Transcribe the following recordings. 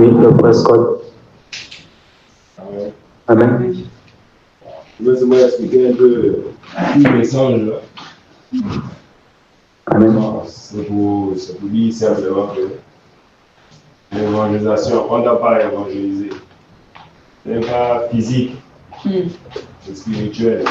Oui, le Prescott. Amen. Je vais expliquer un peu le message là. Amen. C'est pour dire simplement que l'évangélisation, on n'a pas évangélisé. Ce n'est pas physique, c'est spirituel.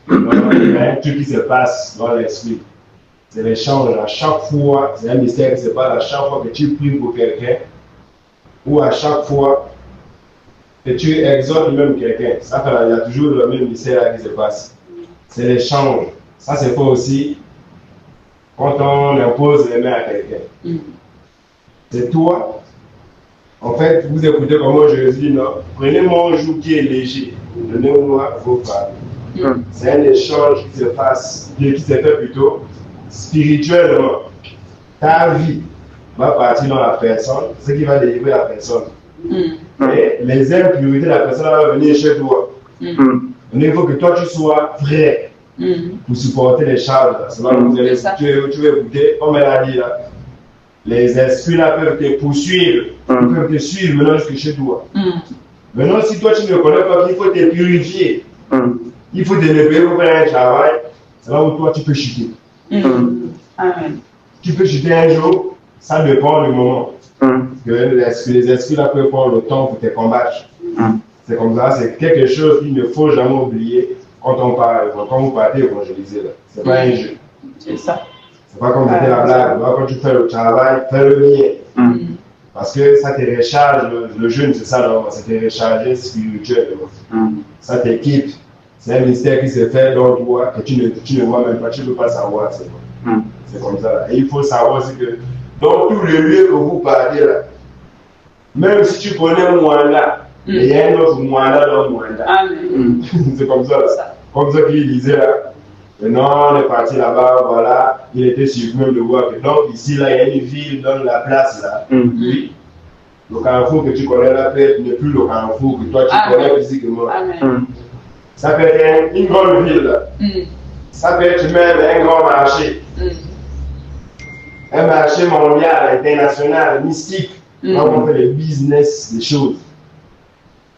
Donc, il y a un truc qui se passe dans l'esprit. C'est l'échange à chaque fois, c'est un mystère qui se passe à chaque fois que tu pries pour quelqu'un ou à chaque fois que tu exhortes même quelqu'un. Ça, il y a toujours le même mystère qui se passe. C'est l'échange. Ça, c'est pas aussi quand on impose les mains à quelqu'un. C'est toi. En fait, vous écoutez comment je dis, non? Prenez mon joug qui est léger. Donnez-moi vos paroles. C'est un échange qui se passe, qui se fait plutôt spirituellement. Ta vie va partir dans la personne, ce qui va délivrer la personne. Et les impurités de la personne va venir chez toi. Il faut que toi tu sois prêt pour supporter les charges. Tu veux écouter, comme elle a dit là, les esprits là peuvent te poursuivre, ils peuvent te suivre maintenant jusque chez toi. Maintenant, si toi tu ne connais pas qu'il faut te purifier, il faut te lever pour faire un travail, c'est là où toi tu peux chuter. Amen. Tu peux chuter un jour, ça dépend du moment. Que les esprits là peuvent prendre le temps pour te combattre. C'est comme ça, c'est quelque chose qu'il ne faut jamais oublier quand on parle, quand vous partez évangéliser là. C'est pas un jeu. C'est ça. C'est pas comme c'était la blague. Quand tu fais le travail, fais le mien. Parce que ça te recharge, le jeûne c'est ça, ça te recharge spirituellement. Ça t'équipe. C'est un mystère qui se fait dans toi que tu ne vois même pas, tu ne peux pas savoir. C'est comme ça. Et il faut savoir aussi que dans tous les lieux que vous partez là, même si tu connais Mwanda, il y a un autre Mwanda dans Mwanda. C'est comme ça. Comme ça qu'il disait là. Maintenant, on est parti là-bas, voilà, il était surpris de voir que donc ici, là, il y a une ville dans la place là. Oui. Le carrefour que tu connais là, peut-être n'est plus le carrefour que toi tu connais physiquement. Ça peut être une grande ville là. Ça peut être même un grand marché. Un marché mondial, international, mystique. On fait le business des choses.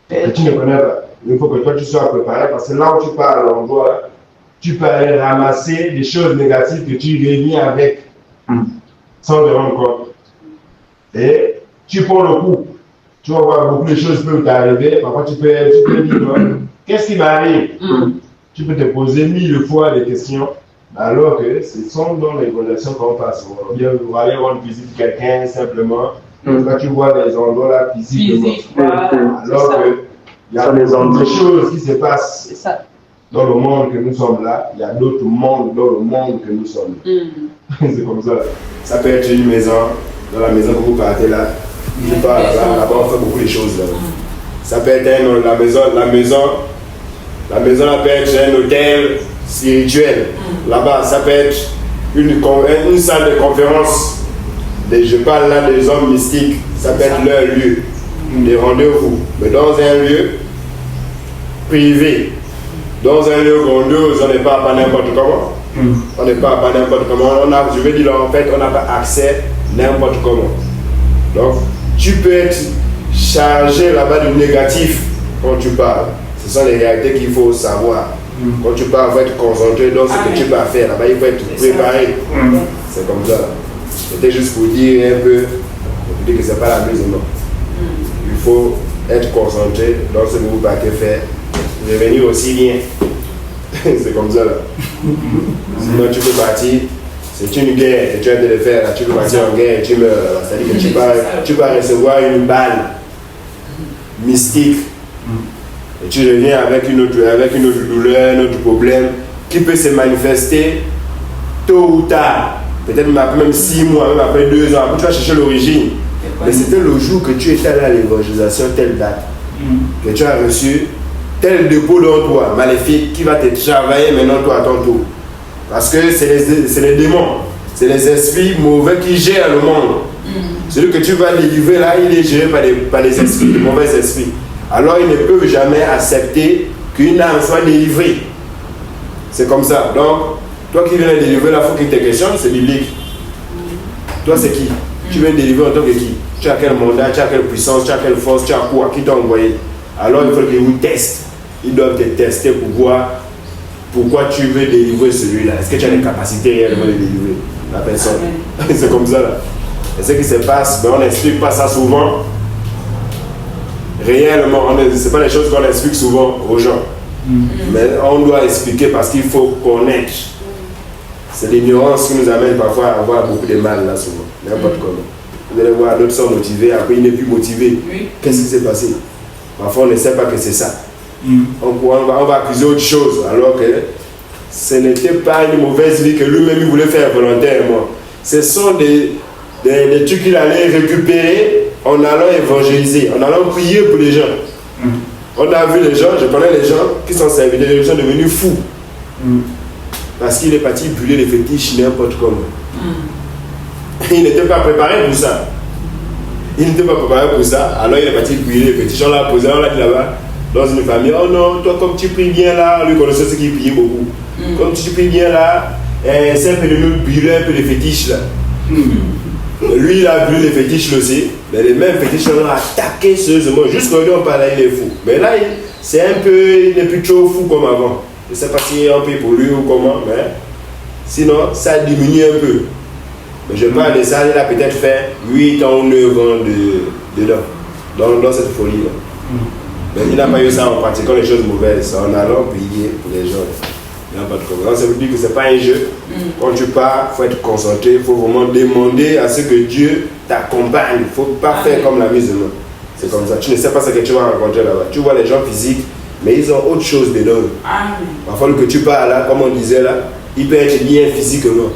Que tu ne connais pas. Il faut que toi tu sois préparé parce que là où tu pars à l'endroit, tu peux aller ramasser des choses négatives que tu reviens avec sans te rendre compte. Et tu prends le coup. Tu vas voir beaucoup de choses peuvent t'arriver. Parfois tu peux dire, qu'est-ce qui m'arrive? Tu peux te poser 1000 fois des questions. Alors que ce sont dans les relations qu'on passe. On va aller rendre visite quelqu'un simplement. Quand tu vois des endroits là physiquement. Alors que il y a des choses qui se passent dans le monde que nous sommes là. Il y a d'autres mondes dans le monde que nous sommes. C'est comme ça. Ça peut être une maison, dans la maison que vous partez là. Je parle là-bas on fait beaucoup de choses là. Ça peut être la maison là peut être un hôtel spirituel. Là-bas, ça peut être une salle de conférence. Je parle là des hommes mystiques. Ça peut être leur lieu, des rendez-vous. Mais dans un lieu privé, dans un lieu grandiose, on n'est pas n'importe comment. On n'est pas n'importe comment. Je veux dire, en fait, on n'a pas accès n'importe comment. Donc, tu peux être chargé là-bas du négatif quand tu parles. Ce sont les réalités qu'il faut savoir. Quand tu parles, il faut être concentré dans ce que tu vas faire. Là-bas, il faut être préparé. C'est comme ça. C'était juste pour dire un peu, pour dire que ce n'est pas l'amusement. Il faut être concentré dans ce que vous partez faire. Revenir aussi bien. C'est comme ça là. Sinon, tu peux partir. C'est une guerre et tu as de le faire. Là. Tu peux partir en guerre et tu meurs. C'est-à-dire que tu vas recevoir une balle mystique. Et tu reviens avec une autre douleur, un autre problème qui peut se manifester tôt ou tard. Peut-être même 6 mois, même après 2 ans. Après, tu vas chercher l'origine. Mais c'était le jour que tu étais allé à l'évangélisation, telle date, que tu as reçu tel dépôt dans toi, maléfique, qui va te travailler maintenant toi à ton tour. Parce que c'est les démons, c'est les esprits mauvais qui gèrent le monde. Celui que tu vas délivrer là, il est géré par les esprits, les mauvais esprits. Alors ils ne peuvent jamais accepter qu'une âme soit délivrée. C'est comme ça. Donc, toi qui viens délivrer là, il faut qu'il te questionne, c'est biblique. Toi c'est qui? Tu viens délivrer en tant que qui? Tu as quel mandat, tu as quelle puissance, tu as quelle force, tu as quoi, qui t'a envoyé. Alors il faut qu'ils vous testent. Ils doivent te tester pour voir pourquoi tu veux délivrer celui-là. Est-ce que tu as les capacités réellement de délivrer la personne? C'est comme ça là. Et ce qui se passe, ben, on n'explique pas ça souvent. Réellement, ce n'est pas les choses qu'on explique souvent aux gens. Mais on doit expliquer parce qu'il faut connaître. C'est l'ignorance qui nous amène parfois à avoir beaucoup de mal là souvent. N'importe comment. Vous allez voir d'autres sont motivés, après il n'est plus motivé. Qu'est-ce qui s'est passé? Parfois on ne sait pas que c'est ça. On va accuser autre chose alors que ce n'était pas une mauvaise vie que lui-même il voulait faire volontairement. Ce sont des trucs qu'il allait récupérer en allant évangéliser, en allant prier pour les gens. On a vu les gens, je connais les gens qui sont servis, les gens devenus fous. Parce qu'il est parti brûler les fétiches n'importe comment. Il n'était pas préparé pour ça. Alors il est parti brûler les fétiches. On l'a posé, on l'a dit là-bas, dans une famille. Oh non, toi comme tu pries bien là, lui connaissait ceux qui priaient beaucoup. Comme tu pries bien là, c'est un peu de nous brûler un peu les fétiches là. Lui il a brûlé les fétiches aussi. Mais les mêmes fétiches ont attaqué sérieusement. Jusqu'à aujourd'hui on parle là, il est fou. Mais là, c'est un peu, il n'est plus trop fou comme avant. Je ne sais pas si on paye pour lui ou comment, mais sinon ça diminue un peu. Mais je parle de ça, il a peut-être fait 8 ans ou 9 ans dedans, dans cette folie-là. Mais il n'a pas eu ça en pratiquant les choses mauvaises, en allant prier pour les gens. Il n'y a pas de problème. Ça veut dire que ce n'est pas un jeu. Quand tu pars, il faut être concentré, il faut vraiment demander à ce que Dieu t'accompagne. Il ne faut pas faire comme la musulmane. C'est comme ça. Tu ne sais pas ce que tu vas rencontrer là-bas. Tu vois les gens physiques, mais ils ont autre chose dedans. Parfois, le que tu parles là, comme on disait là, il peut être bien physiquement.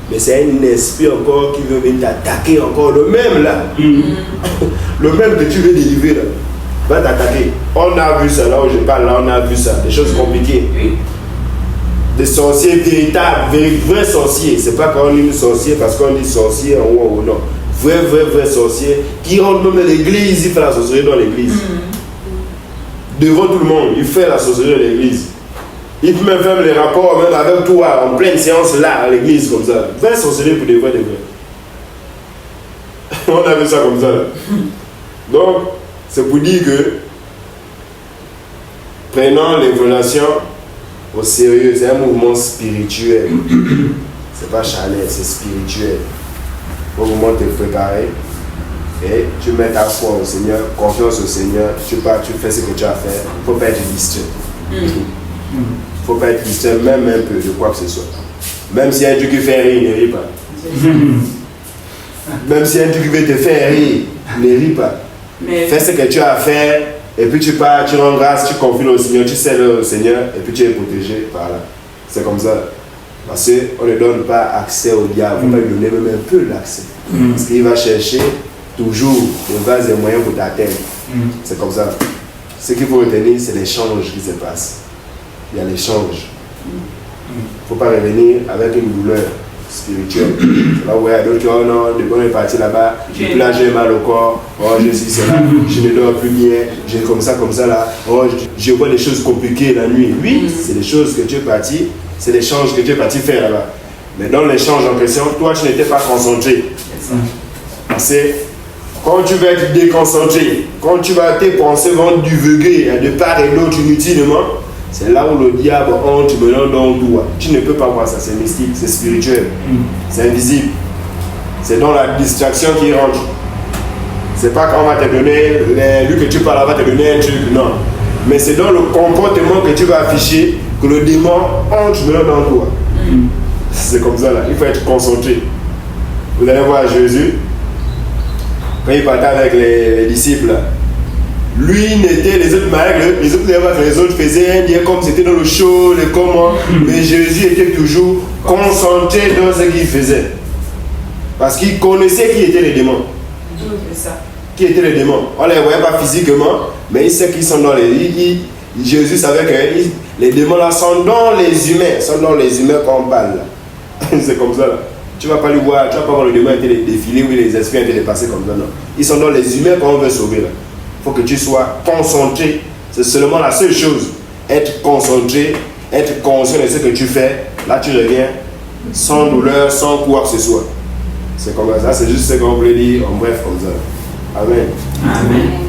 Mais c'est un esprit encore qui veut venir t'attaquer encore. Le même là. Le même que tu veux délivrer là. Va t'attaquer. On a vu ça là où je parle là, on a vu ça. Des choses compliquées. Des sorciers véritables, vrais sorciers. C'est pas qu'on dit sorcier parce qu'on dit sorcier en haut ou non. Vrai sorcier qui rentre même dans l'église, il fait la sorcellerie dans l'église. Devant tout le monde, il fait la sorcellerie dans l'église. Il peut même faire les rapports même avec toi en pleine séance là à l'église comme ça. Vrai sorcellerie pour des vrais. On a vu ça comme ça là. Donc, c'est pour dire que prenons les relations au sérieux, c'est un mouvement spirituel. C'est pas charnel, c'est spirituel. Il faut vraiment te préparer et tu mets ta foi au Seigneur, confiance au Seigneur, tu pars, tu fais ce que tu as à faire. Il ne faut pas être distrait. Il ne faut pas être distrait même un peu de quoi que ce soit. Même si un Dieu qui fait rire, ne rit pas. Même si un Dieu qui veut te faire rire, ne rit pas. Fais ce que tu as à faire et puis tu pars, tu rends grâce, tu confies au Seigneur, tu sais au Seigneur et puis tu es protégé par là. C'est comme ça. Parce qu'on ne donne pas accès au diable, il ne faut pas lui donner même un peu l'accès. Parce qu'il va chercher toujours les vases et moyens pour t'atteindre. C'est comme ça. Ce qu'il faut retenir, c'est l'échange qui se passe. Il y a l'échange. Il ne faut pas revenir avec une douleur spirituelle. Là où il y a d'autres qui ont non, de bonnes parties là-bas, là j'ai mal au corps, oh je suis cela, je ne dors plus bien, j'ai comme ça là, oh je vois des choses compliquées la nuit. Oui, c'est des choses que tu es parti, c'est l'échange que tu es parti faire là-bas. Mais dans l'échange en question, toi tu n'étais pas concentré. Parce que quand tu vas être déconcentré, quand tu vas tes pensées vont divulguer de part et d'autre inutilement, c'est là où le diable entre maintenant dans toi. Tu ne peux pas voir ça, c'est mystique, c'est spirituel, c'est invisible. C'est dans la distraction qui rentre. C'est pas quand on va te donner, lui que tu parles va te donner un truc, non. Mais c'est dans le comportement que tu vas afficher que le démon entre maintenant dans toi. C'est comme ça là, il faut être concentré. Vous allez voir Jésus, quand il partait avec les disciples là. Lui n'était les autres les autres faisaient bien comme c'était dans le show, les comment, mais Jésus était toujours concentré dans ce qu'il faisait. Parce qu'il connaissait qui étaient les démons. Qui étaient les démons. On ne les voyait pas physiquement, mais il sait qu'ils sont dans les... Jésus savait que les démons là sont dans les humains. Sont dans les humains quand on parle là. C'est comme ça là. Tu ne vas pas le voir, tu ne vas pas voir le démon était défilé ou les esprits étaient dépassés comme ça, non. Ils sont dans les humains quand on veut sauver là. Il faut que tu sois concentré. C'est seulement la seule chose. Être concentré, être conscient de ce que tu fais. Là, tu reviens sans douleur, sans quoi que ce soit. C'est comme ça. C'est juste ce qu'on voulait dire en bref comme ça. Amen. Amen.